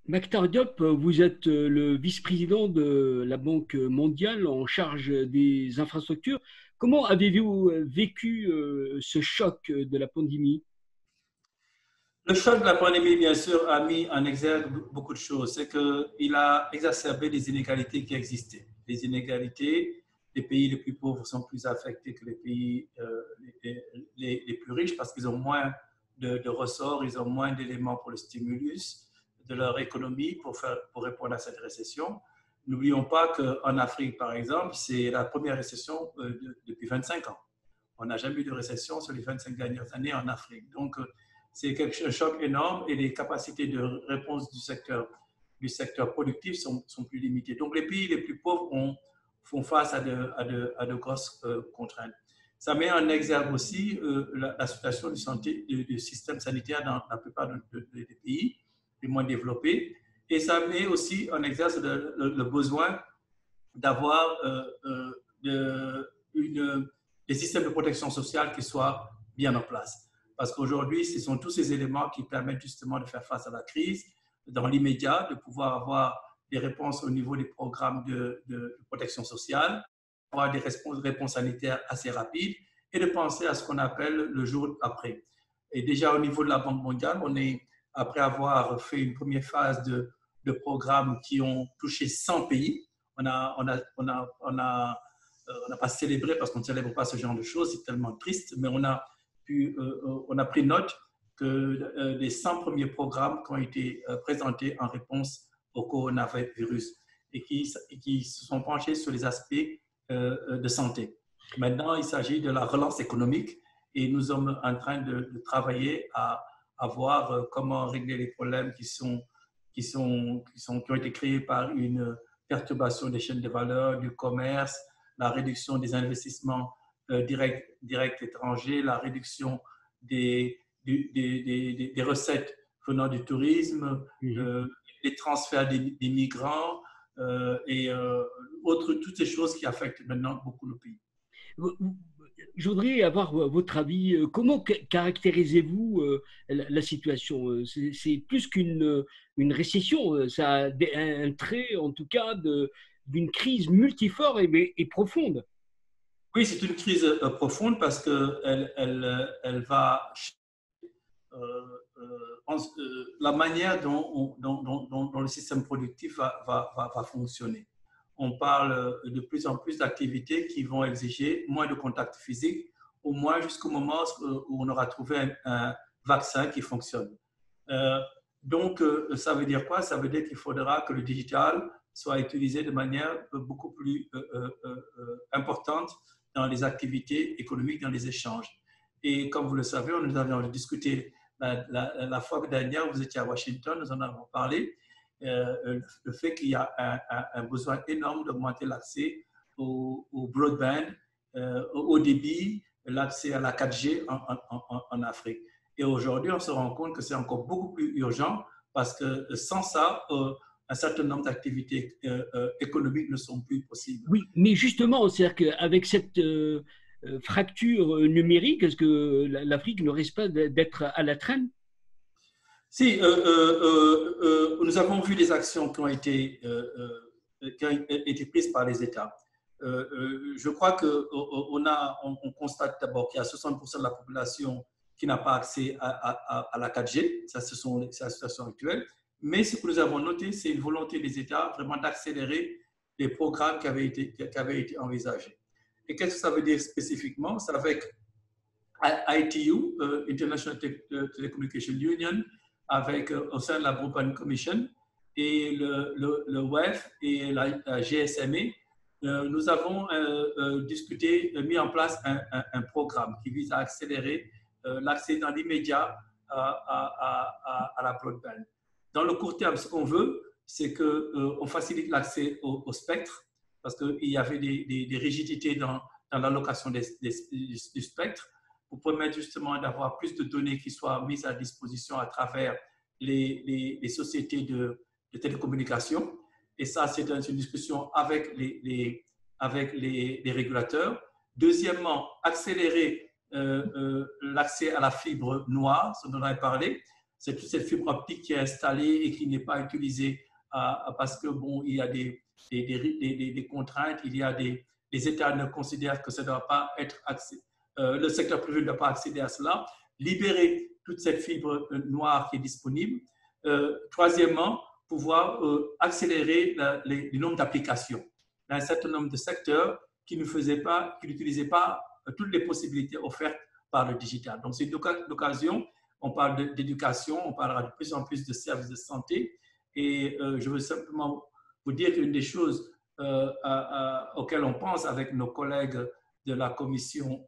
Maktar Diop, vous êtes le vice-président de la Banque mondiale en charge des infrastructures. Comment avez-vous vécu ce choc de la pandémie? Le choc de la pandémie, bien sûr, a mis en exergue beaucoup de choses. C'est qu'il a exacerbé les inégalités qui existaient. Les inégalités, les pays les plus pauvres sont plus affectés que les pays les plus riches parce qu'ils ont moins de ressorts, ils ont moins d'éléments pour le stimulus de leur économie pour répondre à cette récession. N'oublions pas qu'en Afrique, par exemple, c'est la première récession depuis 25 ans. On n'a jamais eu de récession sur les 25 dernières années en Afrique. Donc, c'est un choc énorme et les capacités de réponse du secteur productif sont plus limitées. Donc, les pays les plus pauvres font face à de grosses contraintes. Ça met en exergue aussi la situation du système sanitaire dans la plupart des pays les moins développés. Et ça met aussi en exergue le besoin d'avoir des systèmes de protection sociale qui soient bien en place. Parce qu'aujourd'hui, ce sont tous ces éléments qui permettent justement de faire face à la crise dans l'immédiat, de pouvoir avoir des réponses au niveau des programmes de protection sociale, avoir des réponses sanitaires assez rapides et de penser à ce qu'on appelle le jour après. Et déjà au niveau de la Banque mondiale, après avoir fait une première phase de programmes qui ont touché 100 pays, on n'a pas célébré parce qu'on ne célèbre pas ce genre de choses, c'est tellement triste, mais on a pris note que les 100 premiers programmes qui ont été présentés en réponse au coronavirus et qui se sont penchés sur les aspects de santé. Maintenant, il s'agit de la relance économique et nous sommes en train de travailler à voir comment régler les problèmes qui ont été créés par une perturbation des chaînes de valeur, du commerce, la réduction des investissements directs étrangers, la réduction des recettes venant du tourisme, les transferts des migrants et toutes ces choses qui affectent maintenant beaucoup le pays. Je voudrais avoir votre avis. Comment caractérisez-vous la situation? C'est plus qu'une récession, ça a un trait, en tout cas, d'une crise multiforme et profonde. Oui, c'est une crise profonde parce qu'elle va la manière dont le système productif va fonctionner. On parle de plus en plus d'activités qui vont exiger moins de contact physique, au moins jusqu'au moment où on aura trouvé un vaccin qui fonctionne. Donc, ça veut dire quoi? Ça veut dire qu'il faudra que le digital soit utilisé de manière beaucoup plus importante dans les activités économiques, dans les échanges. Et comme vous le savez, nous avions discuté la fois dernière, vous étiez à Washington, nous en avons parlé, le fait qu'il y a un besoin énorme d'augmenter l'accès au broadband, au débit, l'accès à la 4G en Afrique. Et aujourd'hui, on se rend compte que c'est encore beaucoup plus urgent parce que sans ça, un certain nombre d'activités économiques ne sont plus possibles. Oui, mais justement, c'est-à-dire qu'avec cette fracture numérique, est-ce que l'Afrique ne risque pas d'être à la traîne? Si, nous avons vu des actions qui ont été prises par les États. Je crois qu'on constate d'abord qu'il y a 60% de la population qui n'a pas accès à la 4G. Ça, c'est la situation actuelle. Mais ce que nous avons noté, c'est une volonté des États vraiment d'accélérer les programmes qui avaient été envisagés. Et qu'est-ce que ça veut dire spécifiquement? C'est avec ITU, International Telecommunication Union, avec au sein de la Broadband Commission et le WEF et la GSMA, nous avons discuté, mis en place un programme qui vise à accélérer l'accès dans l'immédiat à la broadband. Dans le court terme, ce qu'on veut, c'est qu'on facilite l'accès au spectre, parce qu'il y avait des rigidités dans l'allocation du spectre, pour permettre justement d'avoir plus de données qui soient mises à disposition à travers les sociétés de télécommunications. Et ça, c'est une discussion avec les régulateurs. Deuxièmement, accélérer l'accès à la fibre noire, ce dont on a parlé. c'est toute cette fibre optique qui est installée et qui n'est pas utilisée parce que, bon, il y a des contraintes, il y a les États ne considèrent que ça ne doit pas être le secteur privé ne doit pas accéder à cela. Libérer toute cette fibre noire qui est disponible. Troisièmement, pouvoir accélérer le nombre d'applications. Il y a un certain nombre de secteurs qui n'utilisaient pas toutes les possibilités offertes par le digital. Donc, c'est l'occasion. On parle d'éducation, on parlera de plus en plus de services de santé. Et je veux simplement vous dire qu'une des choses auxquelles on pense avec nos collègues de la commission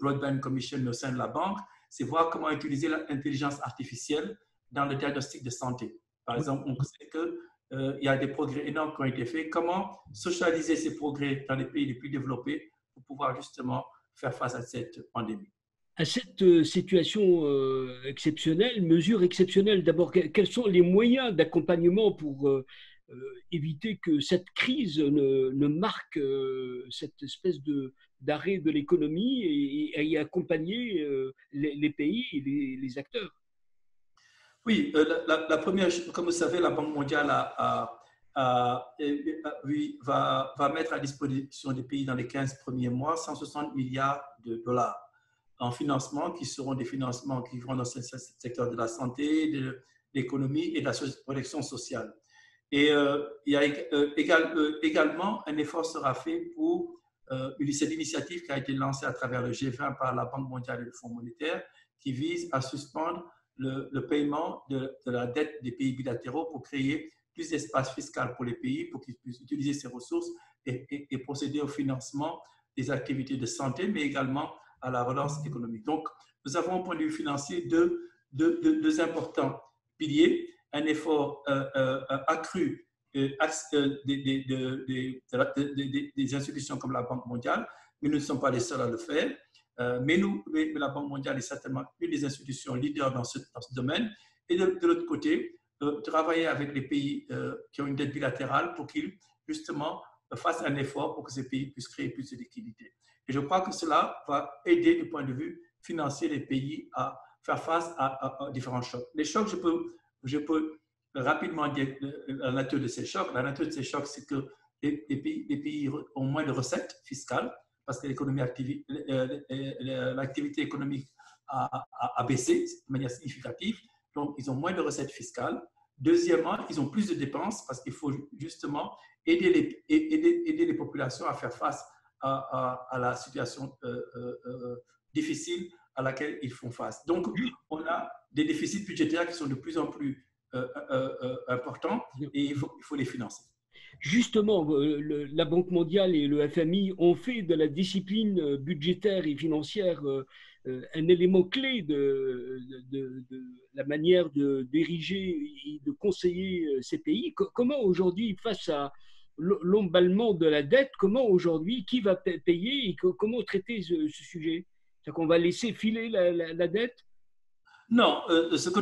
Broadband Commission au sein de la banque, c'est voir comment utiliser l'intelligence artificielle dans le diagnostic de santé. Par exemple, on sait qu'il y a des progrès énormes qui ont été faits. Comment socialiser ces progrès dans les pays les plus développés pour pouvoir justement faire face à cette pandémie? À cette situation exceptionnelle, mesure exceptionnelle, d'abord, quels sont les moyens d'accompagnement pour éviter que cette crise ne marque cette espèce d'arrêt de l'économie et accompagner les pays et les acteurs? Oui, la première, comme vous savez, la Banque mondiale va mettre à disposition des pays dans les 15 premiers mois 160 milliards de dollars en financement, qui seront des financements qui vont dans le secteur de la santé, de l'économie et de la protection sociale. Et il y a également un effort sera fait pour cette initiative qui a été lancée à travers le G20 par la Banque mondiale et le Fonds monétaire, qui vise à suspendre le paiement de la dette des pays bilatéraux pour créer plus d'espace fiscal pour les pays, pour qu'ils puissent utiliser ces ressources et procéder au financement des activités de santé, mais également à la relance économique. Donc, nous avons au point de vue financier deux importants piliers, un effort accru des institutions comme la Banque mondiale, mais nous ne sommes pas les seuls à le faire. Mais la Banque mondiale est certainement une des institutions leaders dans ce domaine. Et de l'autre côté, travailler avec les pays qui ont une dette bilatérale pour qu'ils, justement, fassent un effort pour que ces pays puissent créer plus de liquidités. Et je crois que cela va aider du point de vue financier les pays à faire face à différents chocs. Les chocs, je peux rapidement dire la nature de ces chocs. La nature de ces chocs, c'est que les pays ont moins de recettes fiscales parce que l'activité économique a baissé de manière significative. Donc, ils ont moins de recettes fiscales. Deuxièmement, ils ont plus de dépenses parce qu'il faut justement aider les populations à faire face à la situation difficile à laquelle ils font face. Donc, on a des déficits budgétaires qui sont de plus en plus importants et il faut les financer. Justement, la Banque mondiale et le FMI ont fait de la discipline budgétaire et financière un élément clé de la manière de diriger et de conseiller ces pays. Comment aujourd'hui, face à l'emballement de la dette, comment aujourd'hui, qui va payer et comment traiter ce sujet? C'est-à-dire qu'on va laisser filer la dette? Non, ce que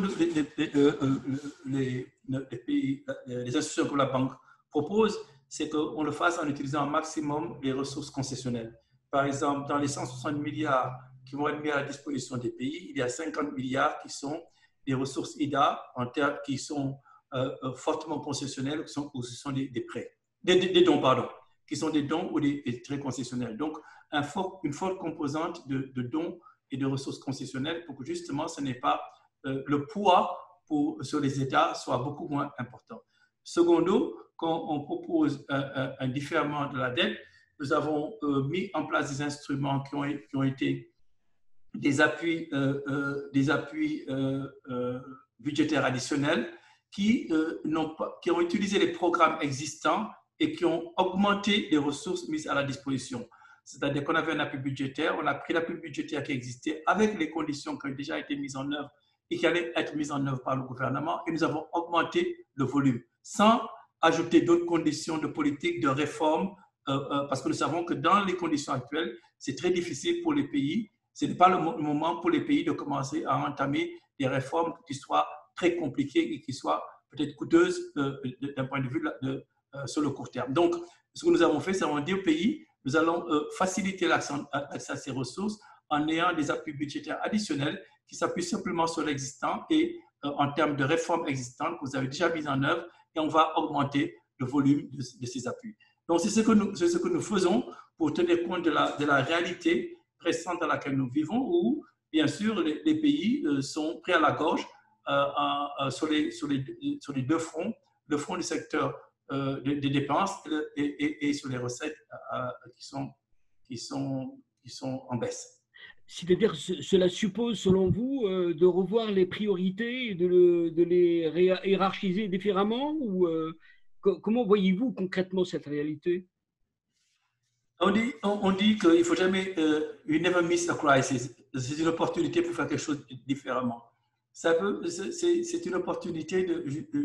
les institutions comme la Banque proposent, c'est qu'on le fasse en utilisant un maximum les ressources concessionnelles. Par exemple, dans les 160 milliards qui vont être mis à la disposition des pays, il y a 50 milliards qui sont des ressources IDA qui sont fortement concessionnelles, ou ce sont des prêts, des dons, pardon, qui sont des dons ou des prêts concessionnels. Donc, une forte composante de dons et de ressources concessionnelles pour que justement ce n'est pas le poids sur les États soit beaucoup moins important. Secondo, quand on propose un différement de la dette, nous avons mis en place des instruments qui ont été des appuis budgétaires additionnels qui ont utilisé les programmes existants et qui ont augmenté les ressources mises à la disposition. C'est-à-dire qu'on avait un appui budgétaire, on a pris l'appui budgétaire qui existait avec les conditions qui ont déjà été mises en œuvre et qui allaient être mises en œuvre par le gouvernement, et nous avons augmenté le volume sans ajouter d'autres conditions de politique, de réforme, parce que nous savons que dans les conditions actuelles, c'est très difficile pour les pays. Ce n'est pas le moment pour les pays de commencer à entamer des réformes qui soient très compliquées et qui soient peut-être coûteuses d'un point de vue sur le court terme. Donc, ce que nous avons fait, c'est qu'on dit aux pays, nous allons faciliter l'accès à ces ressources en ayant des appuis budgétaires additionnels qui s'appuient simplement sur l'existant et en termes de réformes existantes que vous avez déjà mises en œuvre et on va augmenter le volume de ces appuis. Donc, c'est ce que nous faisons pour tenir compte de la réalité récente dans laquelle nous vivons où, bien sûr, les pays sont pris à la gorge sur les deux fronts, le front du secteur des dépenses et sur les recettes qui sont en baisse. C'est-à-dire, cela suppose, selon vous, de revoir les priorités et de les hiérarchiser différemment ou comment voyez-vous concrètement cette réalité? On dit qu'il ne faut jamais, you never miss a crisis. C'est une opportunité pour faire quelque chose différemment. C'est une opportunité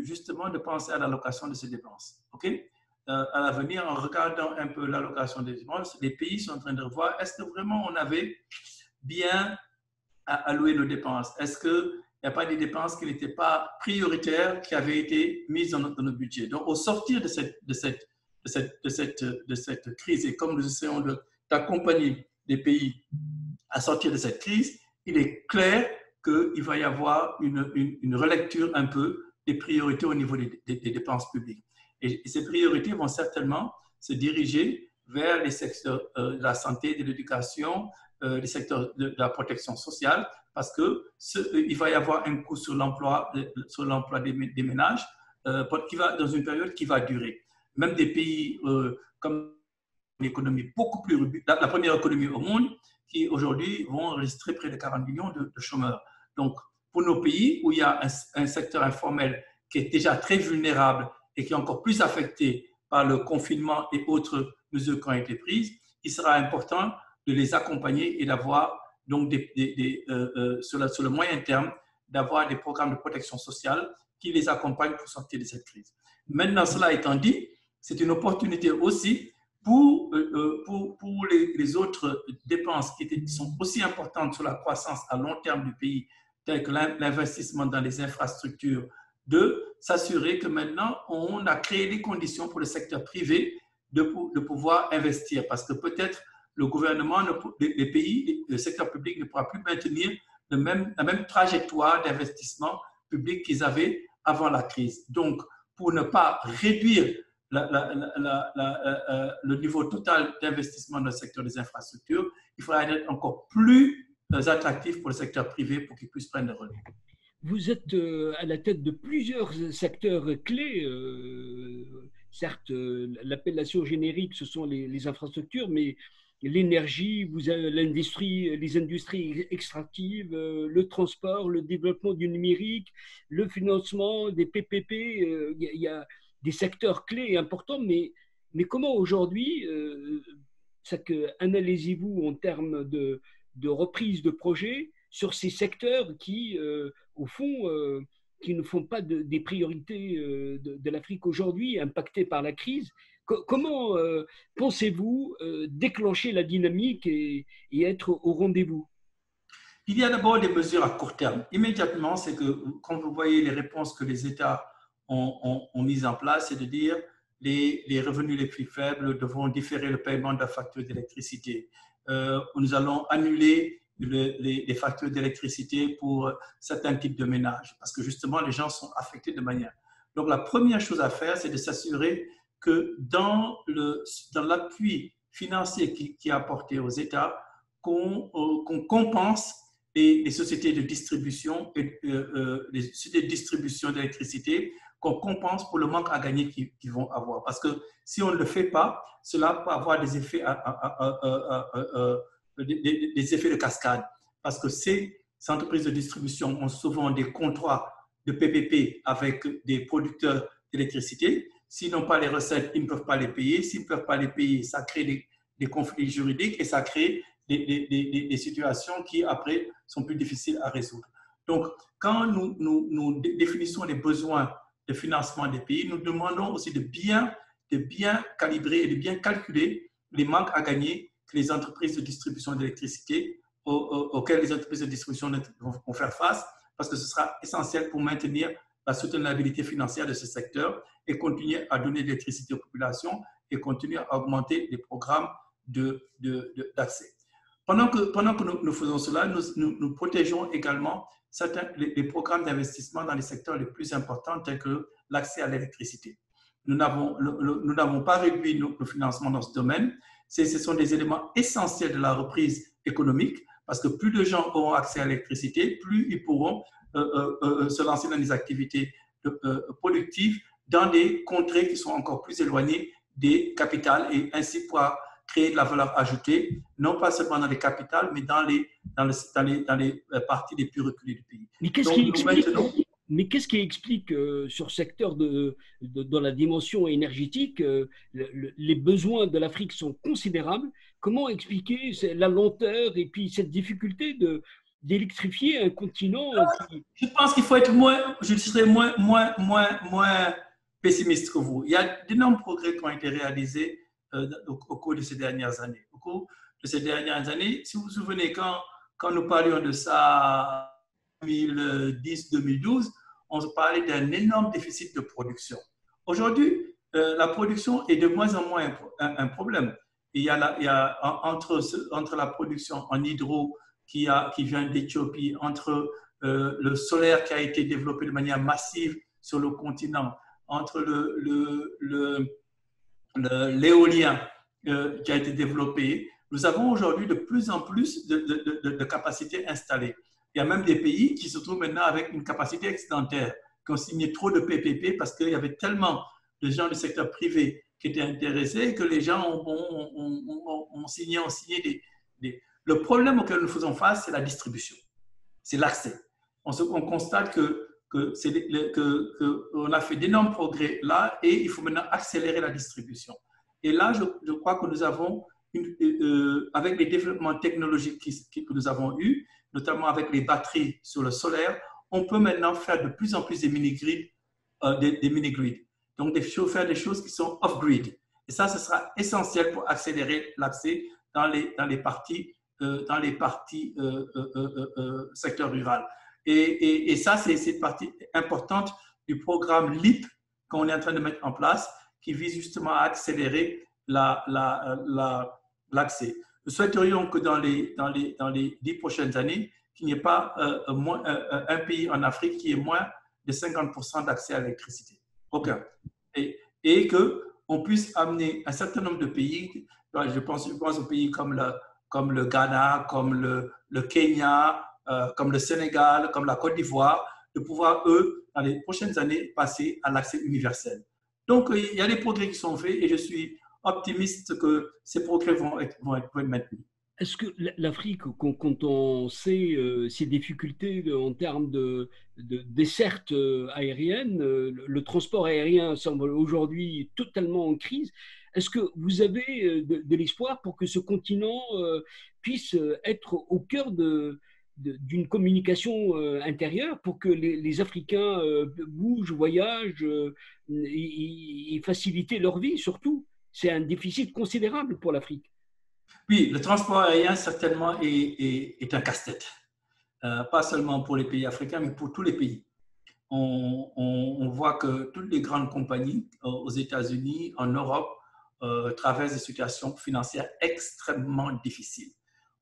justement de penser à l'allocation de ces dépenses. Okay? À l'avenir, en regardant un peu l'allocation des dépenses, les pays sont en train de revoir est-ce que vraiment on avait bien alloué nos dépenses? Est-ce qu'il n'y a pas des dépenses qui n'étaient pas prioritaires qui avaient été mises dans notre budget? Donc, au sortir de cette crise, et comme nous essayons d'accompagner les pays à sortir de cette crise, il est clair qu'il va y avoir une relecture un peu des priorités au niveau des dépenses publiques. Et ces priorités vont certainement se diriger vers les secteurs de la santé, de l'éducation, les secteurs de la protection sociale, parce qu'il va y avoir un coût sur l'emploi des ménages qui va, dans une période qui va durer. Même des pays comme l'économie beaucoup plus la première économie au monde, qui aujourd'hui vont enregistrer près de 40 millions de chômeurs. Donc, pour nos pays où il y a un secteur informel qui est déjà très vulnérable et qui est encore plus affecté par le confinement et autres mesures qui ont été prises, il sera important de les accompagner et d'avoir, donc, sur le moyen terme, d'avoir des programmes de protection sociale qui les accompagnent pour sortir de cette crise. Maintenant, cela étant dit, c'est une opportunité aussi pour les autres dépenses qui sont aussi importantes sur la croissance à long terme du pays, telles que l'investissement dans les infrastructures, de s'assurer que maintenant, on a créé les conditions pour le secteur privé de pouvoir investir. Parce que peut-être le gouvernement, les pays, le secteur public ne pourra plus maintenir la même trajectoire d'investissement public qu'ils avaient avant la crise. Donc, pour ne pas réduire le niveau total d'investissement dans le secteur des infrastructures, il faudra être encore plus attractif pour le secteur privé pour qu'il puisse prendre le relais. Vous êtes à la tête de plusieurs secteurs clés. Certes, l'appellation générique, ce sont les infrastructures, mais l'énergie, vous avez l'industrie, les industries extractives, le transport, le développement du numérique, le financement des PPP. Il y a des secteurs clés importants, mais comment aujourd'hui, analysez-vous en termes de reprise de projets sur ces secteurs qui, au fond, qui ne font pas des priorités de l'Afrique aujourd'hui, impactées par la crise? Comment pensez-vous déclencher la dynamique et être au rendez-vous? Il y a d'abord des mesures à court terme. Immédiatement, c'est que quand vous voyez les réponses que les États ont mises en place, c'est de dire les revenus les plus faibles devront différer le paiement de la facture d'électricité. Nous allons annuler les factures d'électricité pour certains types de ménages parce que justement, les gens sont affectés de manière. Donc, la première chose à faire, c'est de s'assurer que dans l'appui financier qui est apporté aux États, qu'on compense les sociétés de distribution les sociétés de distribution d'électricité, qu'on compense pour le manque à gagner qu'ils vont avoir. Parce que si on ne le fait pas, cela peut avoir des effets, des effets de cascade. Parce que ces entreprises de distribution ont souvent des contrats de PPP avec des producteurs d'électricité. S'ils n'ont pas les recettes, ils ne peuvent pas les payer. S'ils ne peuvent pas les payer, ça crée des conflits juridiques et ça crée des situations qui, après, sont plus difficiles à résoudre. Donc, quand nous définissons les besoins de financement des pays, nous demandons aussi de bien calibrer et de bien calculer les manques à gagner que les entreprises de distribution d'électricité, auxquelles les entreprises de distribution vont faire face, parce que ce sera essentiel pour maintenir la soutenabilité financière de ce secteur et continuer à donner de l'électricité aux populations et continuer à augmenter les programmes d'accès. pendant que nous faisons cela, nous protégeons également les programmes d'investissement dans les secteurs les plus importants, tels que l'accès à l'électricité. Nous n'avons pas réduit nos financements dans ce domaine. Ce sont des éléments essentiels de la reprise économique, parce que plus de gens auront accès à l'électricité, plus ils pourront se lancer dans des activités productives dans des contrées qui sont encore plus éloignées des capitales et ainsi pouvoir créer de la valeur ajoutée, non pas seulement dans les capitales, mais dans les parties les plus reculées du pays. Mais qu'est-ce qui explique sur ce secteur dans la dimension énergétique, les besoins de l'Afrique sont considérables. Comment expliquer la lenteur et puis cette difficulté d'électrifier un continent Je pense qu'il faut être je serais moins pessimiste que vous. Il y a d'énormes progrès qui ont été réalisés au cours de ces dernières années. Au cours de ces dernières années, si vous vous souvenez, quand nous parlions de ça en 2010-2012, on se parlait d'un énorme déficit de production. Aujourd'hui, la production est de moins en moins un problème. Il y a entre la production en hydro qui vient d'Éthiopie, entre le solaire qui a été développé de manière massive sur le continent, entre l'éolien qui a été développé, nous avons aujourd'hui de plus en plus de capacités installées. Il y a même des pays qui se trouvent maintenant avec une capacité excédentaire, qui ont signé trop de PPP parce qu'il y avait tellement de gens du secteur privé qui étaient intéressés que les gens ont signé Le problème auquel nous faisons face, c'est la distribution, c'est l'accès. On constate qu'on a fait d'énormes progrès là et il faut maintenant accélérer la distribution. Et là, je crois que nous avons, avec les développements technologiques que nous avons eus, notamment avec les batteries sur le solaire, on peut maintenant faire de plus en plus des mini-grids, donc faire des choses qui sont off-grid. Et ça, ce sera essentiel pour accélérer l'accès dans les parties secteur rural. Et ça, c'est cette partie importante du programme LEAP qu'on est en train de mettre en place, qui vise justement à accélérer l'accès. Nous souhaiterions que dans les 10 prochaines années, qu'il n'y ait pas un pays en Afrique qui ait moins de 50% d'accès à l'électricité. Aucun. Et qu'on puisse amener un certain nombre de pays, je pense aux pays comme le Ghana, comme le Kenya, comme le Sénégal, comme la Côte d'Ivoire, de pouvoir, eux, dans les prochaines années, passer à l'accès universel. Donc, il y a des progrès qui sont faits et je suis optimiste que ces progrès vont être maintenus. Est-ce que l'Afrique, quand on sait ses difficultés en termes de desserte aérienne, le transport aérien semble aujourd'hui totalement en crise, est-ce que vous avez de l'espoir pour que ce continent puisse être au cœur d'une communication intérieure pour que les Africains bougent, voyagent et faciliter leur vie surtout? C'est un déficit considérable pour l'Afrique. Oui, le transport aérien certainement est un casse-tête, pas seulement pour les pays africains, mais pour tous les pays. On voit que toutes les grandes compagnies aux États-Unis, en Europe, traversent des situations financières extrêmement difficiles.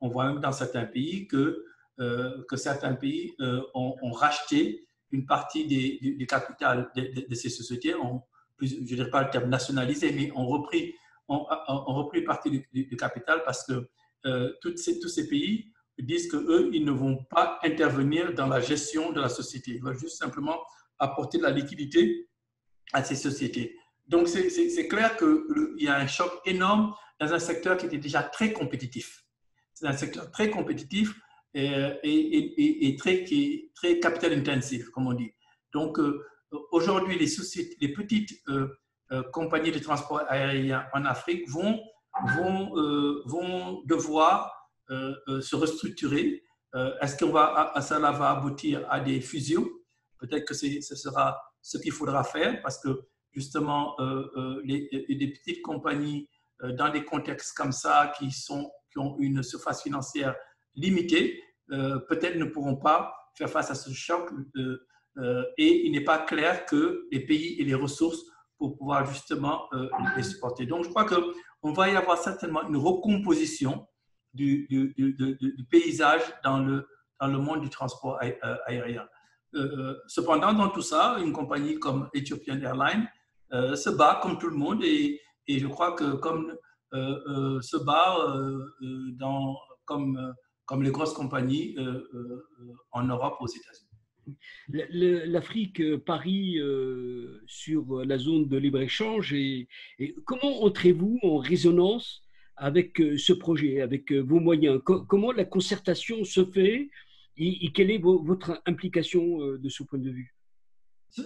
On voit même dans certains pays que certains pays ont racheté une partie du capital de ces sociétés, je ne dirais pas le terme nationalisé, mais ont repris une partie du capital parce que tous ces pays disent qu'eux, ils ne vont pas intervenir dans la gestion de la société. Ils veulent juste simplement apporter de la liquidité à ces sociétés. Donc, c'est clair qu'il y a un choc énorme dans un secteur qui était déjà très compétitif. C'est un secteur très compétitif et très capital intensif, comme on dit. Donc, aujourd'hui, les petites compagnies de transport aérien en Afrique vont devoir se restructurer. Est-ce que cela va aboutir à des fusions? Peut-être que ce sera ce qu'il faudra faire parce que justement, des petites compagnies dans des contextes comme ça qui ont une surface financière limitée, peut-être ne pourront pas faire face à ce choc et il n'est pas clair que les pays aient les ressources pour pouvoir justement les supporter. Donc, je crois qu'on va y avoir certainement une recomposition du paysage dans le monde du transport aérien. Cependant, dans tout ça, une compagnie comme Ethiopian Airlines se bat comme tout le monde et je crois que comme se bat comme les grosses compagnies en Europe, aux États-Unis. L'Afrique parie sur la zone de libre-échange et comment entrez-vous en résonance avec ce projet, avec vos moyens? Comment la concertation se fait et quelle est votre implication de ce point de vue?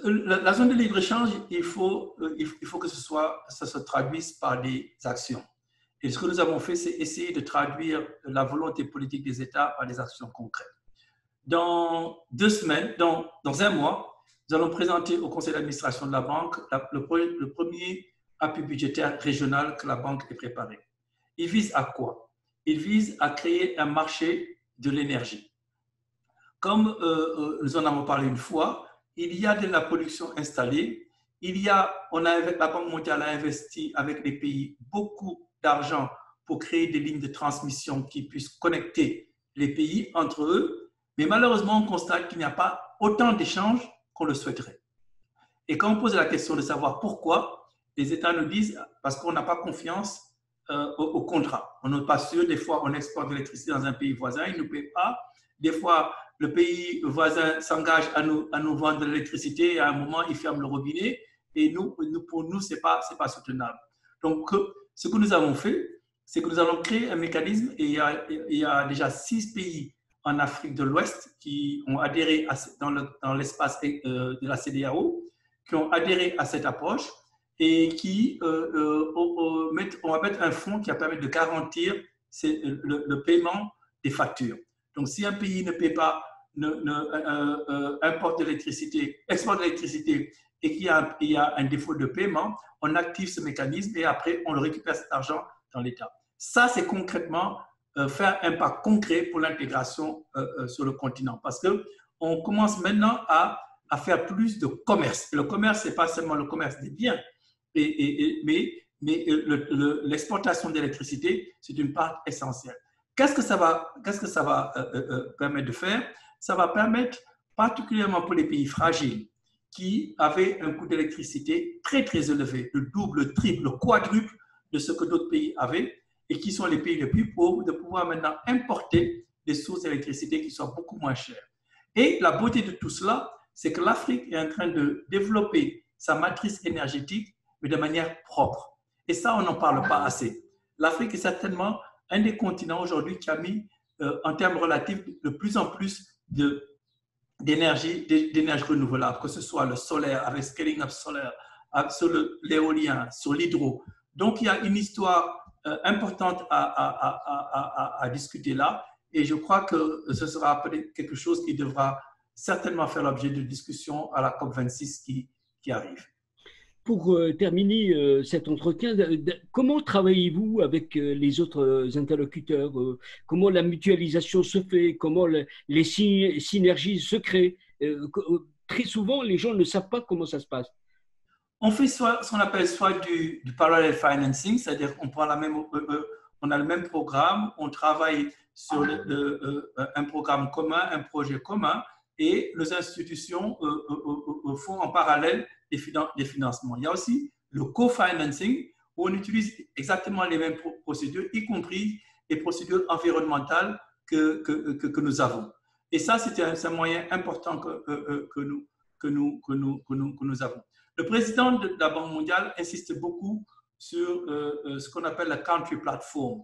La zone de libre-échange, il faut que ça se traduise par des actions. Et ce que nous avons fait, c'est essayer de traduire la volonté politique des États par des actions concrètes. Dans 2 semaines, dans un mois, nous allons présenter au conseil d'administration de la banque le premier appui budgétaire régional que la banque ait préparé. Il vise à quoi? Il vise à créer un marché de l'énergie. Comme nous en avons parlé une fois, il y a de la production installée. La Banque mondiale a investi avec les pays beaucoup d'argent pour créer des lignes de transmission qui puissent connecter les pays entre eux. Mais malheureusement, on constate qu'il n'y a pas autant d'échanges qu'on le souhaiterait. Et quand on pose la question de savoir pourquoi, les États nous disent parce qu'on n'a pas confiance au contrat. On n'est pas sûr. Des fois, on exporte de l'électricité dans un pays voisin, il ne nous paie pas. Des fois, le pays voisin s'engage à nous vendre de l'électricité et à un moment, il ferme le robinet. Et pour nous, ce n'est pas soutenable. Donc, ce que nous avons fait, c'est que nous allons créer un mécanisme et il y a déjà 6 pays en Afrique de l'Ouest qui ont adhéré dans l'espace de la CEDEAO, qui ont adhéré à cette approche et on va mettre un fonds qui va permettre de garantir le paiement des factures. Donc, si un pays ne paie pas, exporte de l'électricité et qu'il y a un défaut de paiement, on active ce mécanisme et après, on le récupère cet argent dans l'État. Ça, c'est concrètement faire un pas concret pour l'intégration sur le continent. Parce qu'on commence maintenant à faire plus de commerce. Et le commerce, ce n'est pas seulement le commerce des biens, mais l'exportation d'électricité, c'est une part essentielle. Qu'est-ce que ça va permettre de faire? Ça va permettre, particulièrement pour les pays fragiles, qui avaient un coût d'électricité très, très élevé, le double, le triple, le quadruple de ce que d'autres pays avaient, et qui sont les pays les plus pauvres, de pouvoir maintenant importer des sources d'électricité qui soient beaucoup moins chères. Et la beauté de tout cela, c'est que l'Afrique est en train de développer sa matrice énergétique, mais de manière propre. Et ça, on n'en parle pas assez. L'Afrique est certainement un des continents aujourd'hui qui a mis, en termes relatifs, de plus en plus d'énergie renouvelable, que ce soit le solaire, avec scaling up solaire, sur l'éolien, sur l'hydro. Donc, il y a une histoire importante à discuter là. Et je crois que ce sera peut-être quelque chose qui devra certainement faire l'objet de discussions à la COP26 qui arrive. Pour terminer cet entretien, comment travaillez-vous avec les autres interlocuteurs? Comment la mutualisation se fait? Comment les synergies se créent? Très souvent, les gens ne savent pas comment ça se passe. On fait ce qu'on appelle soit du parallel financing, c'est-à-dire qu'on prend on a le même programme, on travaille sur un programme commun, un projet commun, et les institutions font en parallèle des financements. Il y a aussi le co-financing, où on utilise exactement les mêmes procédures, y compris les procédures environnementales que nous avons. Et ça, c'est un moyen important que nous avons. Le président de la Banque mondiale insiste beaucoup sur ce qu'on appelle la country platform.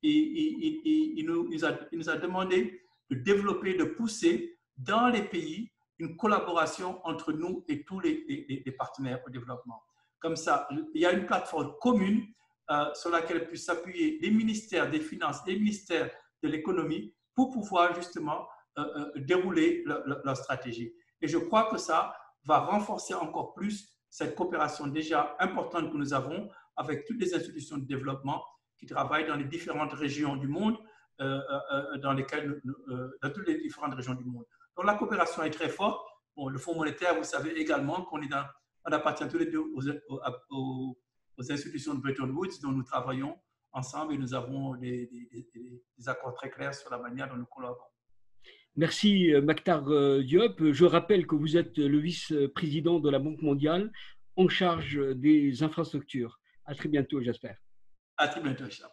Il nous a demandé de développer, de pousser dans les pays une collaboration entre nous et tous les partenaires au développement. Comme ça, il y a une plateforme commune sur laquelle puissent s'appuyer les ministères des Finances et les ministères de l'économie pour pouvoir justement dérouler leur stratégie. Et je crois que ça va renforcer encore plus cette coopération déjà importante que nous avons avec toutes les institutions de développement qui travaillent dans les différentes régions du monde, dans toutes les différentes régions du monde. Donc la coopération est très forte. Bon, le Fonds monétaire, vous savez également qu'on appartient tous les deux aux institutions de Bretton Woods dont nous travaillons ensemble et nous avons des accords très clairs sur la manière dont nous collaborons. Merci, Maktar Diop. Je rappelle que vous êtes le vice-président de la Banque mondiale en charge des infrastructures. À très bientôt, j'espère. À très bientôt, Charles.